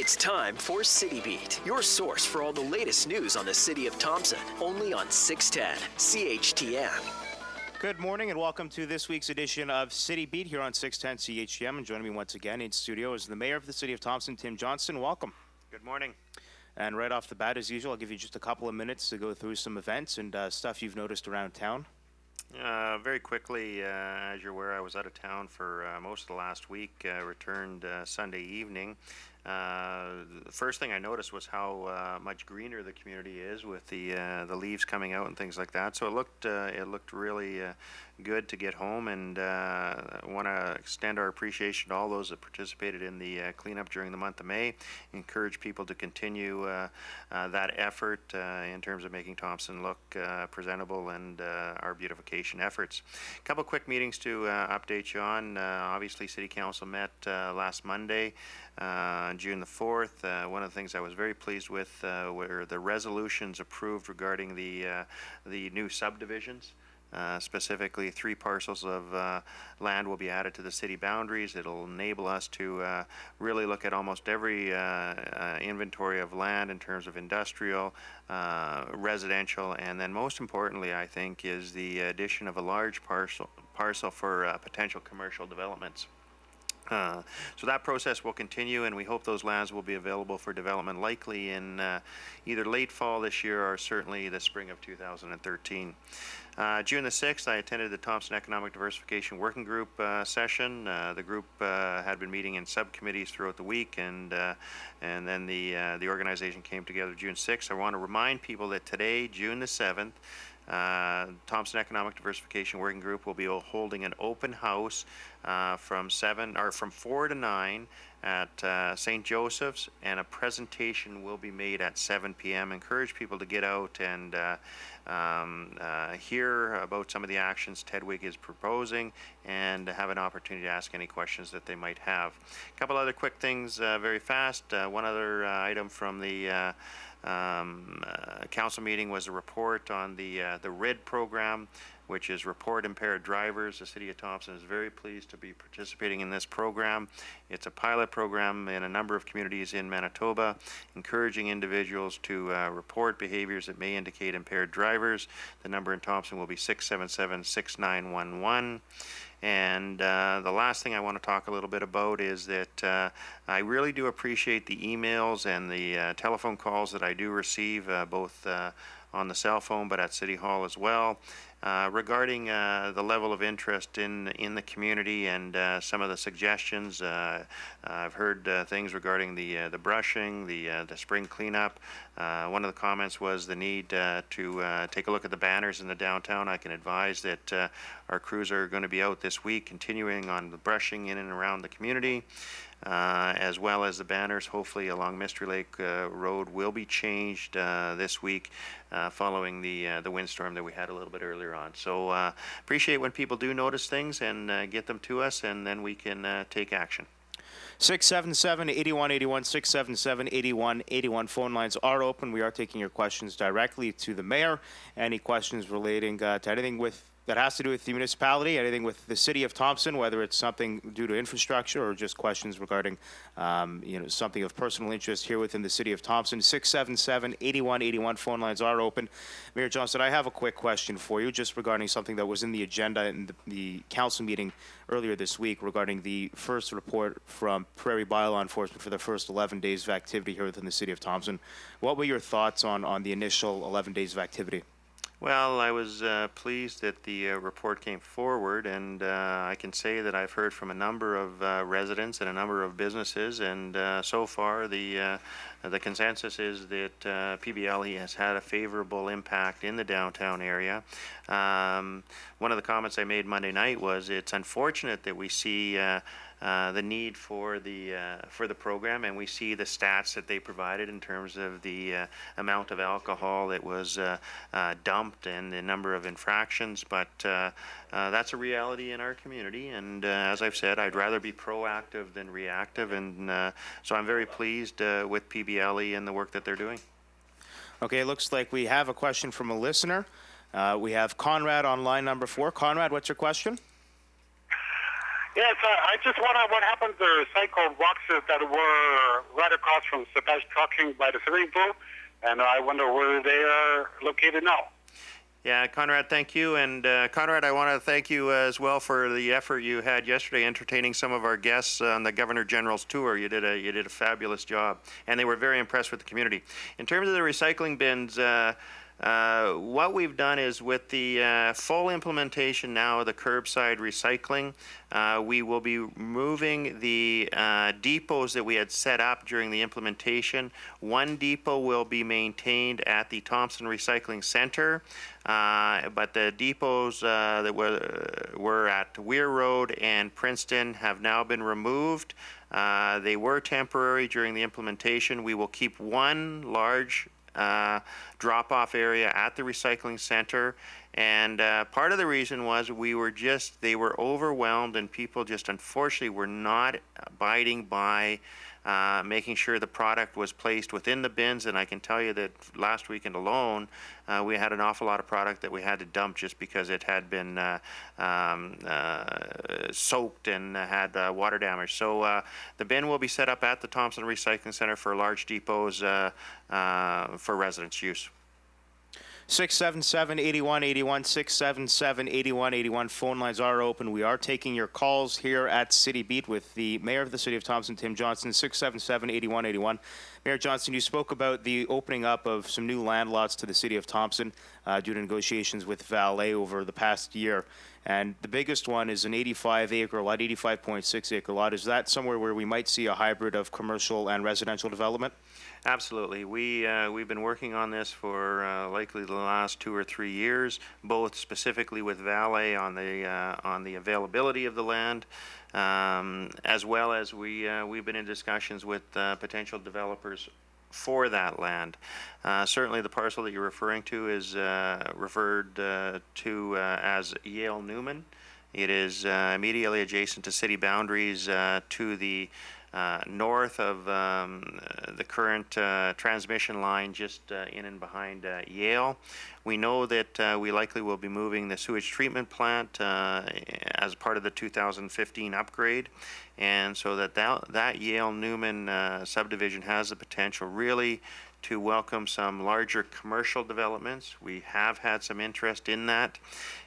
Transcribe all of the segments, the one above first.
It's time for City Beat, your source for all the latest news on the city of Thompson, only on 610 CHTM. Good morning and welcome to this week's edition of City Beat here on 610 CHTM. And joining me once again in studio is the Mayor of the City of Thompson, Tim Johnston. Welcome. Good morning. And right off the bat, as usual, I'll give you just a couple of minutes to go through some events and stuff you've noticed around town. Very quickly, as you're aware, I was out of town for most of the last week, returned Sunday evening. The first thing I noticed was how much greener the community is with the leaves coming out and things like that. So it looked really good to get home, and I want to extend our appreciation to all those that participated in the cleanup during the month of May. Encourage people to continue that effort in terms of making Thompson look presentable and our beautification efforts. A couple quick meetings to update you on. Obviously, City Council met last Monday, June the 4th. One of the things I was very pleased with were the resolutions approved regarding the new subdivisions. Specifically, 3 parcels of land will be added to the city boundaries. It'll enable us to really look at almost every inventory of land in terms of industrial, residential, and then most importantly, I think, is the addition of a large parcel for potential commercial developments. So that process will continue, and we hope those lands will be available for development likely in either late fall this year or certainly the spring of 2013. June the 6th, I attended the Thompson Economic Diversification Working Group session. The group had been meeting in subcommittees throughout the week, and then the organization came together June 6th. I want to remind people that today, June the 7th, Thompson Economic Diversification Working Group will be holding an open house from 4 to 9 at St. Joseph's, and a presentation will be made at 7 p.m. Encourage people to get out and hear about some of the actions Tedwig is proposing and have an opportunity to ask any questions that they might have. A couple other quick things very fast. One other item from the council meeting was a report on the RID program, which is Report Impaired Drivers. The City of Thompson is very pleased to be participating in this program. It's a pilot program in a number of communities in Manitoba, encouraging individuals to report behaviors that may indicate impaired drivers. The number in Thompson will be 677-6911. And the last thing I want to talk a little bit about is that I really do appreciate the emails and the telephone calls that I do receive, both on the cell phone but at City Hall as well, regarding the level of interest in the community and some of the suggestions. I've heard things regarding the brushing, the spring cleanup. One of the comments was the need to take a look at the banners in the downtown. I can advise that our crews are going to be out this week continuing on the brushing in and around the community. As well as the banners, hopefully along Mystery Lake Road, will be changed this week following the windstorm that we had a little bit earlier on. So appreciate when people do notice things and get them to us, and then we can take action. 677-8181, 677-8181. Phone lines are open. We are taking your questions directly to the mayor. Any questions relating to anything that has to do with the municipality, anything with the City of Thompson, whether it's something due to infrastructure or just questions regarding something of personal interest here within the City of Thompson. 677-8181. Phone lines are open. Mayor Johnston, I have a quick question for you just regarding something that was in the agenda in the council meeting earlier this week regarding the first report from Prairie Bylaw Enforcement for the first 11 days of activity here within the City of Thompson. What were your thoughts on the initial 11 days of activity? Well, I was pleased that the report came forward, and I can say that I've heard from a number of residents and a number of businesses, and so far the consensus is that PBLE has had a favorable impact in the downtown area. One of the comments I made Monday night was it's unfortunate that we see the need for the program, and we see the stats that they provided in terms of the amount of alcohol that was dumped and the number of infractions, but that's a reality in our community, and as I've said, I'd rather be proactive than reactive, and so I'm very pleased with PBLE and the work that they're doing. Okay, it looks like we have a question from a listener. We have Conrad on line number 4. Conrad, what's your question? Yes, I just wonder what happened to the recycled boxes that were right across from Sebastian Trucking by the swimming pool, and I wonder where they are located now. Yeah, Conrad, thank you. And Conrad, I want to thank you as well for the effort you had yesterday entertaining some of our guests on the Governor General's tour. You did a fabulous job, and they were very impressed with the community. In terms of the recycling bins, what we've done is with the full implementation now of the curbside recycling, we will be moving the depots that we had set up during the implementation. One depot will be maintained at the Thompson Recycling Center, but the depots that were at Weir Road and Princeton have now been removed. They were temporary during the implementation. We will keep one large drop-off area at the recycling center, and part of the reason was they were overwhelmed, and people just unfortunately were not abiding by making sure the product was placed within the bins. And I can tell you that last weekend alone, we had an awful lot of product that we had to dump just because it had been soaked and had water damage. So the bin will be set up at the Thompson Recycling Center for large depots for residents' use. 677-8181, 677-8181. Phone lines are open. We are taking your calls here at City Beat with the Mayor of the City of Thompson, Tim Johnson, 677-8181. Mayor Johnson, you spoke about the opening up of some new land lots to the City of Thompson due to negotiations with Valet over the past year. And the biggest one is an 85-acre lot, 85.6-acre lot. Is that somewhere where we might see a hybrid of commercial and residential development? Absolutely. We've been working on this for likely the last 2 or 3 years, both specifically with Valet on the availability of the land, as well as we've been in discussions with potential developers for that land. Certainly the parcel that you're referring to is referred to as Yale Newman. It is immediately adjacent to city boundaries to the north of the current transmission line, just in and behind Yale. We know that we likely will be moving the sewage treatment plant as part of the 2015 upgrade, and so that Yale Newman subdivision has the potential really to welcome some larger commercial developments. We have had some interest in that,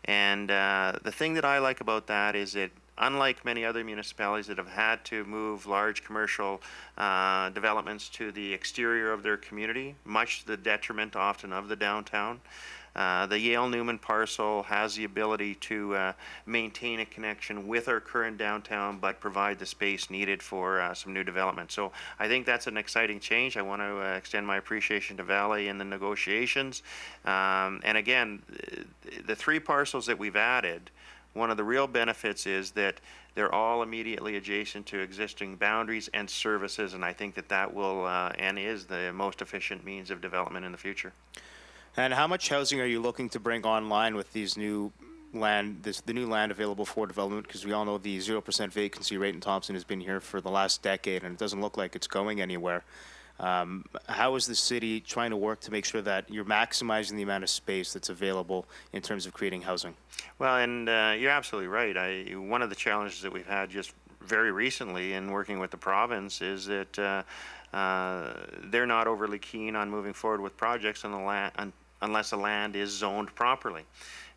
and the thing that I like about that is that unlike many other municipalities that have had to move large commercial developments to the exterior of their community, much to the detriment often of the downtown, the Yale Newman parcel has the ability to maintain a connection with our current downtown, but provide the space needed for some new development. So I think that's an exciting change. I want to extend my appreciation to Valet in the negotiations. And again, the 3 parcels that we've added, one of the real benefits is that they're all immediately adjacent to existing boundaries and services, and I think that will and is the most efficient means of development in the future. And how much housing are you looking to bring online with these new land, the new land available for development? Because we all know the 0% vacancy rate in Thompson has been here for the last decade, and it doesn't look like it's going anywhere. How is the city trying to work to make sure that you're maximizing the amount of space that's available in terms of creating housing? Well, and you're absolutely right. One of the challenges that we've had just very recently in working with the province is that they're not overly keen on moving forward with projects unless the land is zoned properly.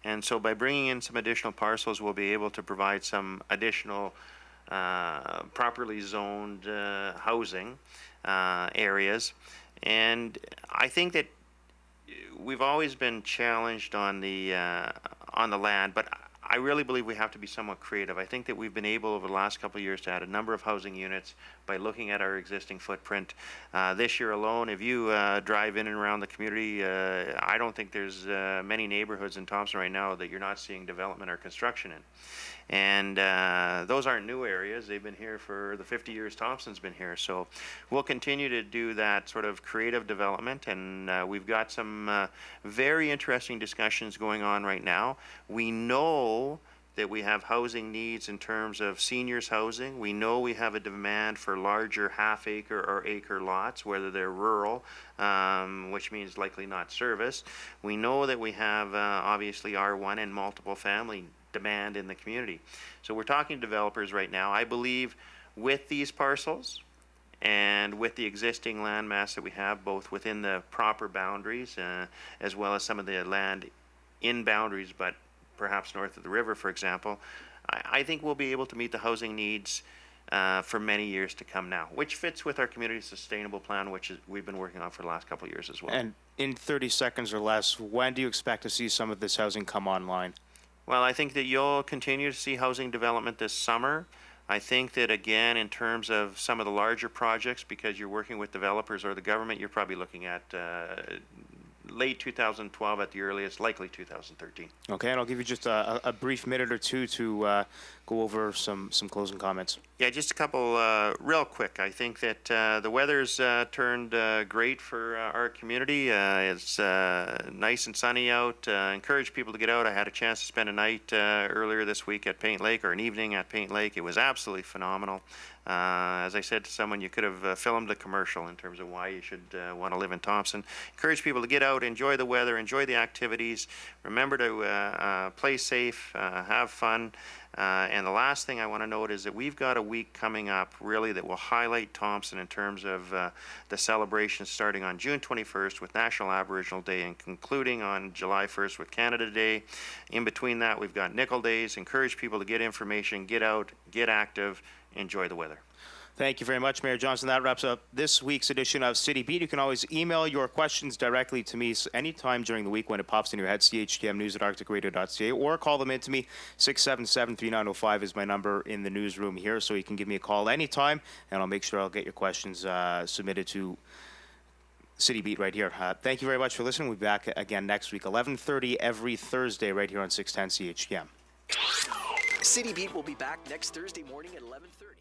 And so by bringing in some additional parcels, we'll be able to provide some additional properly zoned housing areas. And I think that we've always been challenged on the land, but I really believe we have to be somewhat creative. I think that we've been able over the last couple of years to add a number of housing units by looking at our existing footprint. This year alone, if you drive in and around the community, I don't think there's many neighborhoods in Thompson right now that you're not seeing development or construction in. And those aren't new areas. They've been here for the 50 years Thompson's been here. So we'll continue to do that sort of creative development. And we've got some very interesting discussions going on right now. We know that we have housing needs in terms of seniors housing. We know we have a demand for larger half-acre or acre lots, whether they're rural, which means likely not serviced. We know that we have obviously R1 and multiple family demand in the community. So we're talking to developers right now. I believe with these parcels and with the existing land mass that we have, both within the proper boundaries as well as some of the land in boundaries, but perhaps north of the river, for example, I think we'll be able to meet the housing needs for many years to come now, which fits with our community sustainable plan, which we've been working on for the last couple of years as well. And in 30 seconds or less, when do you expect to see some of this housing come online? Well, I think that you'll continue to see housing development this summer. I think that, again, in terms of some of the larger projects, because you're working with developers or the government, you're probably looking at late 2012 at the earliest, likely 2013. Okay, and I'll give you just a brief minute or two to go over some closing comments. Yeah, just a couple real quick. I think that the weather's turned great for our community. It's nice and sunny out. Encourage people to get out. I had a chance to spend a night earlier this week at Paint Lake, or an evening at Paint Lake. It was absolutely phenomenal. As I said to someone, you could have filmed a commercial in terms of why you should want to live in Thompson. Encourage people to get out, enjoy the weather, enjoy the activities. Remember to play safe, have fun. And the last thing I want to note is that we've got a week coming up really that will highlight Thompson in terms of the celebrations starting on June 21st with National Aboriginal Day and concluding on July 1st with Canada Day. In between that, we've got Nickel Days. Encourage people to get information, get out, get active, enjoy the weather. Thank you very much, Mayor Johnson. That wraps up this week's edition of City Beat. You can always email your questions directly to me anytime during the week when it pops in your head, CHTMnews@arcticradio.ca, or call them in to me. 677-3905 is my number in the newsroom here, so you can give me a call anytime, and I'll make sure I'll get your questions submitted to City Beat right here. Thank you very much for listening. We'll be back again next week, 11:30 every Thursday right here on 610 CHTM. City Beat will be back next Thursday morning at 11:30.